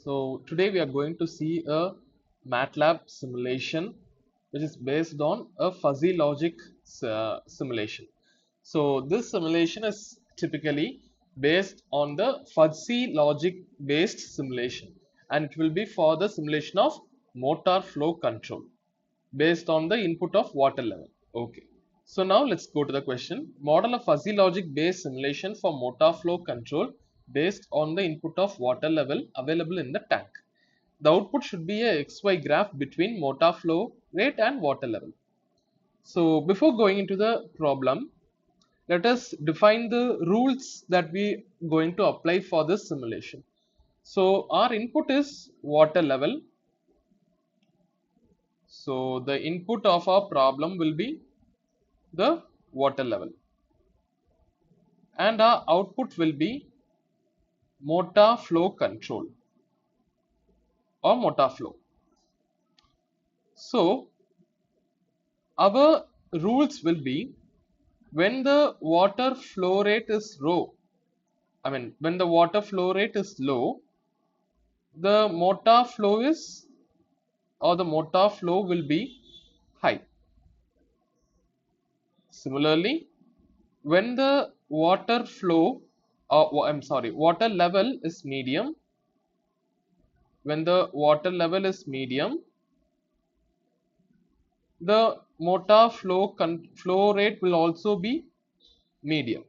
So today we are going to see a MATLAB simulation which is based on a fuzzy logic simulation. So this simulation is typically based on the fuzzy logic based simulation, and it will be for the simulation of motor flow control based on the input of water level. Okay. So now let's go to the question. Model a fuzzy logic based simulation for motor flow control based on the input of water level available in the tank. The output should be a XY graph between motor flow rate and water level. So before going into the problem, let us define the rules that we are going to apply for this simulation. So our input is water level. So the input of our problem will be the water level, and our output will be motor flow control or motor flow. So our rules will be, when the water flow rate is low, when the water flow rate is low, the motor flow will be high. Similarly, when the water level is medium, the motor flow rate will also be medium.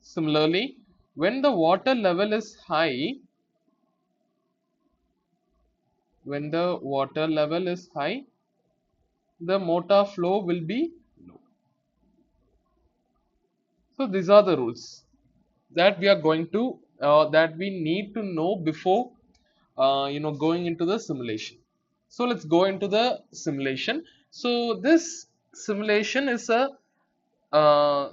Similarly, when the water level is high, the motor flow will be low. So these are the rules that we are going to that we need to know before going into the simulation. So let's go into the simulation. So this simulation is a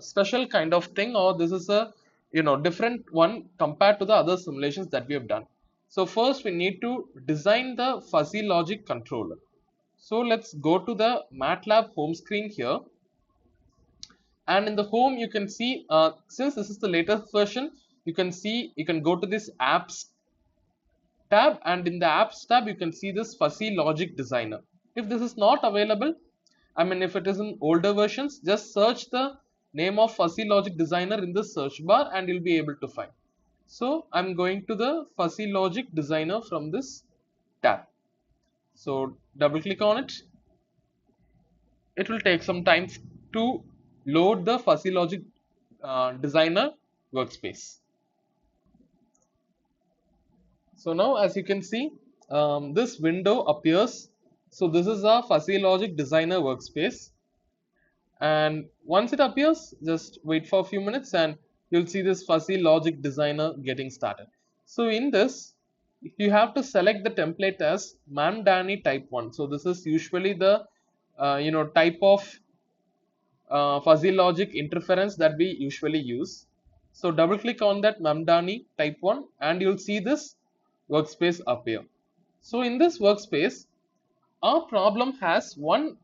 special kind of thing, or this is a different one compared to the other simulations that we have done. So first we need to design the fuzzy logic controller. So let's go to the MATLAB home screen here, and in the home you can see, since this is the latest version, you can go to this apps tab, and in the apps tab you can see this fuzzy logic designer. If this is not available, if it is in older versions, just search the name of fuzzy logic designer in the search bar and you'll be able to find. So I'm going to the fuzzy logic designer from this tab. So double click on it. It will take some time to load the fuzzy logic designer workspace. So now as you can see, this window appears. So this is our fuzzy logic designer workspace, and once it appears, just wait for a few minutes and you'll see this fuzzy logic designer getting started. So in this, you have to select the template as Mamdani type 1. So this is usually the type of fuzzy logic interference that we usually use. So double click on that Mamdani type 1 and you'll see this workspace appear. So in this workspace, our problem has one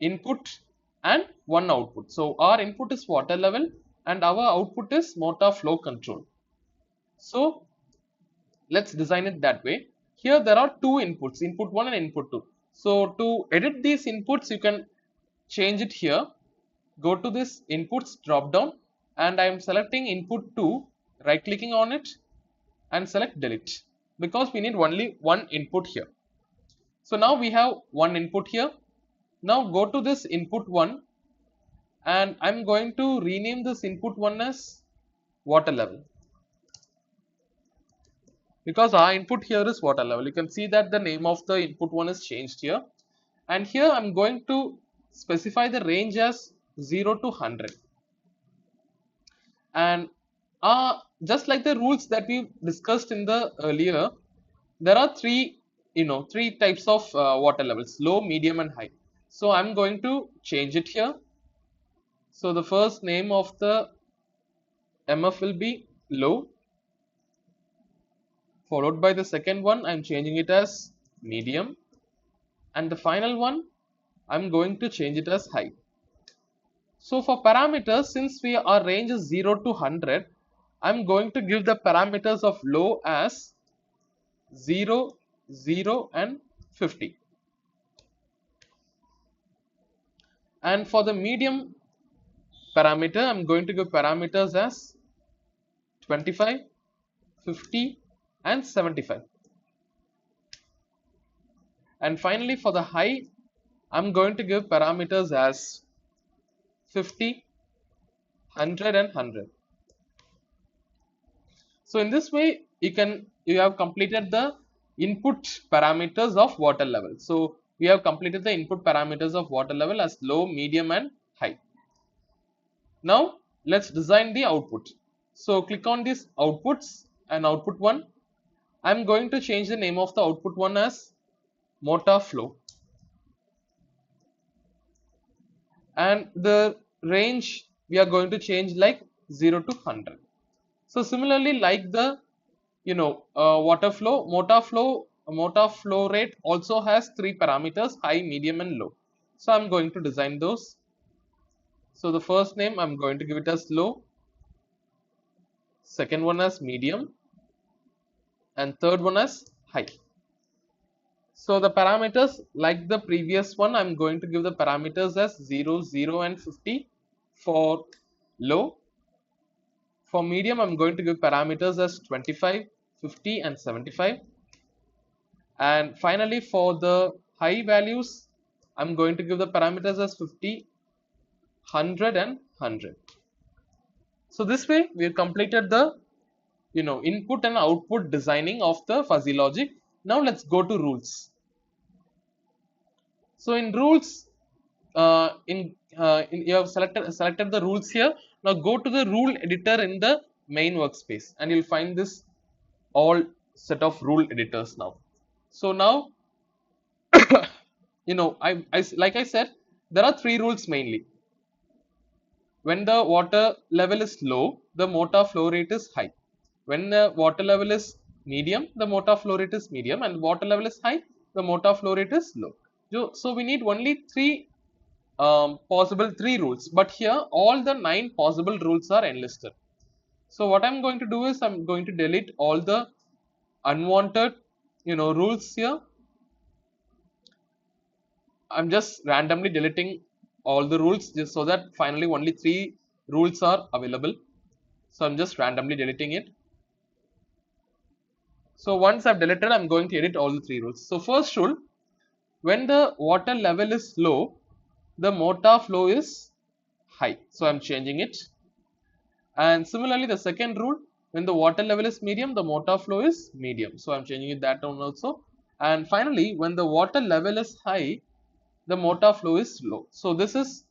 input and one output. So our input is water level and our output is motor flow control. So let's design it that way. Here there are two inputs, input 1 and input 2. So to edit these inputs, you can change it here. Go to this inputs drop down and I am selecting input 2, right clicking on it and select delete, because we need only one input here. So now we have one input here. Now go to this input 1 and I'm going to rename this input 1 as water level, because our input here is water level. You can see that the name of the input 1 is changed here, and here I'm going to specify the range as 0 to 100. And just like the rules that we discussed in the earlier, there are three types of water levels: low, medium and high. So I'm going to change it here. So the first name of the MF will be low, followed by the second one I'm changing it as medium, and the final one I'm going to change it as high. So for parameters, since our range is 0 to 100, I'm going to give the parameters of low as 0, 0 and 50. And for the medium parameter, I'm going to give parameters as 25, 50 and 75. And finally for the high, I'm going to give parameters as 50, 100 and 100. So in this way, you have completed the input parameters of water level. So we have completed the input parameters of water level as low, medium and high. Now let's design the output. So click on these outputs and output 1. I'm going to change the name of the output 1 as motor flow, and the range we are going to change like 0 to 100. So similarly, like the water flow, motor flow rate also has 3 parameters: high, medium and low. So I'm going to design those. So the first name I'm going to give it as low, second one as medium and third one as high. So the parameters, like the previous one, I'm going to give the parameters as 0, 0 and 50 for low. For medium, I'm going to give parameters as 25, 50 and 75. And finally for the high values, I'm going to give the parameters as 50, 100 and 100. So this way we have completed the input and output designing of the fuzzy logic. Now let's go to rules. So in rules, you have selected the rules here. Now go to the rule editor in the main workspace and you'll find this all set of rule editors now. So now like I said, there are 3 rules mainly. When the water level is low, the motor flow rate is high. When the water level is medium, the motor flow rate is medium, and water level is high, the motor flow rate is low. So we need only 3 possible 3 rules, but here all the 9 possible rules are enlisted. So what I'm going to do is I'm going to delete all the unwanted rules here. I'm just randomly deleting all the rules just so that finally only 3 rules are available. So I'm just randomly deleting it. So once I've deleted, I'm going to edit all the 3 rules. So first rule, when the water level is low, the motor flow is high. So I'm changing it. And similarly, the second rule, when the water level is medium, the motor flow is medium. So I'm changing it that one also. And finally, when the water level is high, the motor flow is low. So this is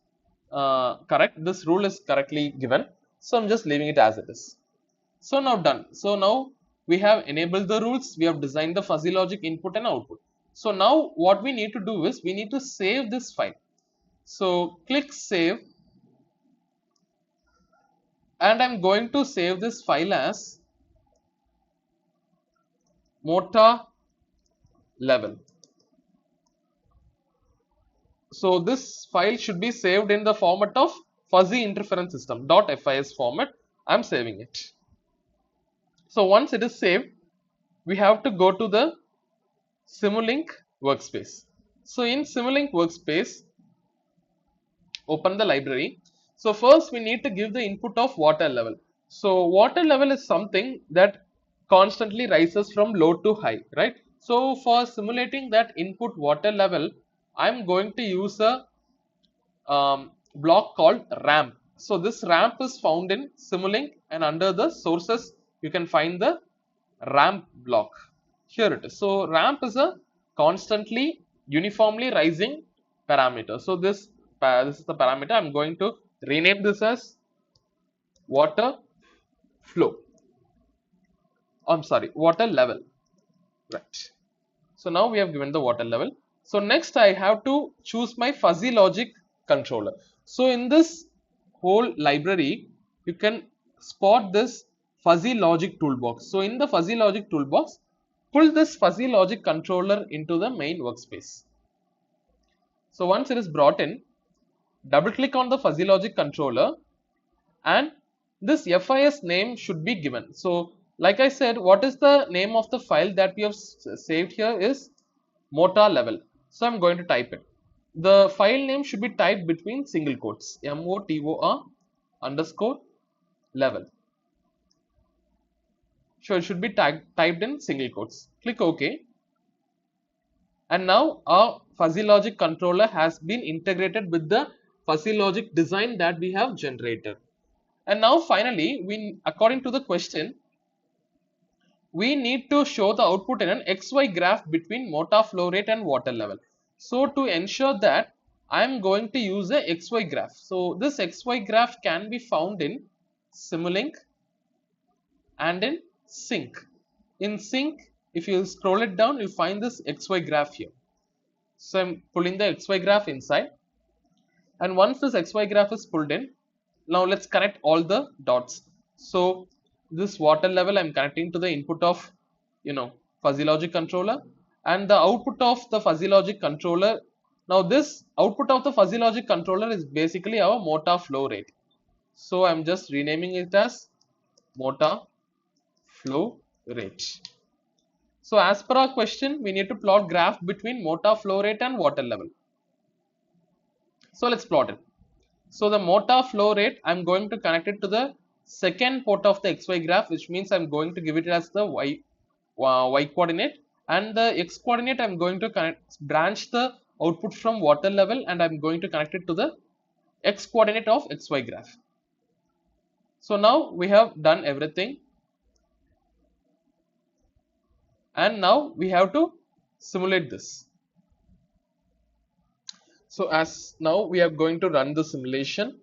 correct. This rule is correctly given. So I'm just leaving it as it is. So now done. So now we have enabled the rules. We have designed the fuzzy logic input and output. So now what we need to do is we need to save this file. So click save. And I'm going to save this file as motor level. So this file should be saved in the format of fuzzy interference system .fis format. I'm saving it. So once it is saved, we have to go to the Simulink workspace. So in Simulink workspace, open the library. So first we need to give the input of water level. So water level is something that constantly rises from low to high, right? So for simulating that input water level, I'm going to use a block called ramp. So this ramp is found in Simulink, and under the sources you can find the ramp block. Here it is. So ramp is a constantly uniformly rising parameter. So this is the parameter. I'm going to rename this as water flow. I'm sorry, water level. Right. So now we have given the water level. So next I have to choose my fuzzy logic controller. So in this whole library, you can spot this fuzzy logic toolbox. So in the fuzzy logic toolbox, pull this fuzzy logic controller into the main workspace. So once it is brought in, double click on the fuzzy logic controller and this FIS name should be given. So like I said, what is the name of the file that we have saved here is motor level. So I'm going to type it. The file name should be typed between single quotes, MOTOR underscore level. So it should be typed in single quotes. Click OK. And now our fuzzy logic controller has been integrated with the fuzzy logic design that we have generated. And now finally, according to the question, we need to show the output in an XY graph between motor flow rate and water level. So to ensure that, I am going to use a XY graph. So this XY graph can be found in Simulink and in Sync. In Sync, if you scroll it down, you find this XY graph here. So I'm pulling the XY graph inside. And once this XY graph is pulled in, now let's connect all the dots. So this water level I'm connecting to the input of fuzzy logic controller, and the output of the fuzzy logic controller. Now this output of the fuzzy logic controller is basically our motor flow rate. So I'm just renaming it as motor flow rate. So as per our question, we need to plot graph between motor flow rate and water level. So let's plot it. So the motor flow rate, I'm going to connect it to the second port of the XY graph, which means I'm going to give it as the y coordinate, and the x coordinate I'm going to branch the output from water level, and I'm going to connect it to the x coordinate of XY graph. So now we have done everything, and now we have to simulate this. So as now we are going to run the simulation.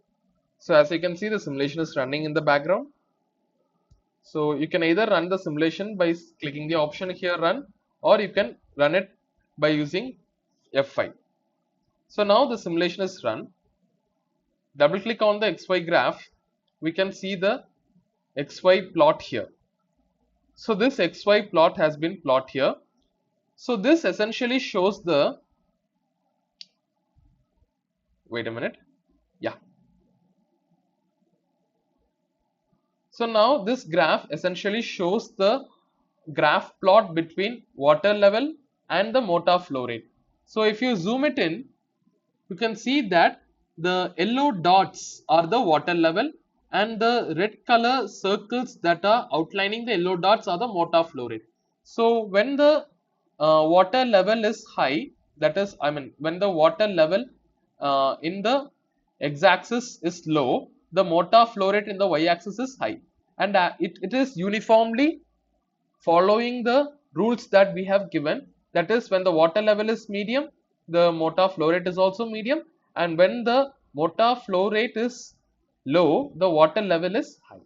So as you can see, the simulation is running in the background. So you can either run the simulation by clicking the option here run, or you can run it by using F5. So now the simulation is run. Double click on the XY graph, we can see the XY plot here. So this XY plot has been plotted here. So this essentially shows the, wait a minute, yeah. So now this graph essentially shows the graph plot between water level and the motor flow rate. So if you zoom it in, you can see that the yellow dots are the water level, and the red color circles that are outlining the yellow dots are the motor flow rate. So when the water level is high, that is, when the water level in the x-axis is low, the motor flow rate in the y-axis is high, and it is uniformly following the rules that we have given. That is, when the water level is medium, the motor flow rate is also medium, and when the motor flow rate is low, the water level is high.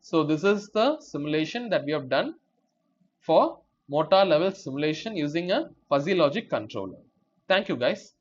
So this is the simulation that we have done for motor level simulation using a fuzzy logic controller. Thank you guys.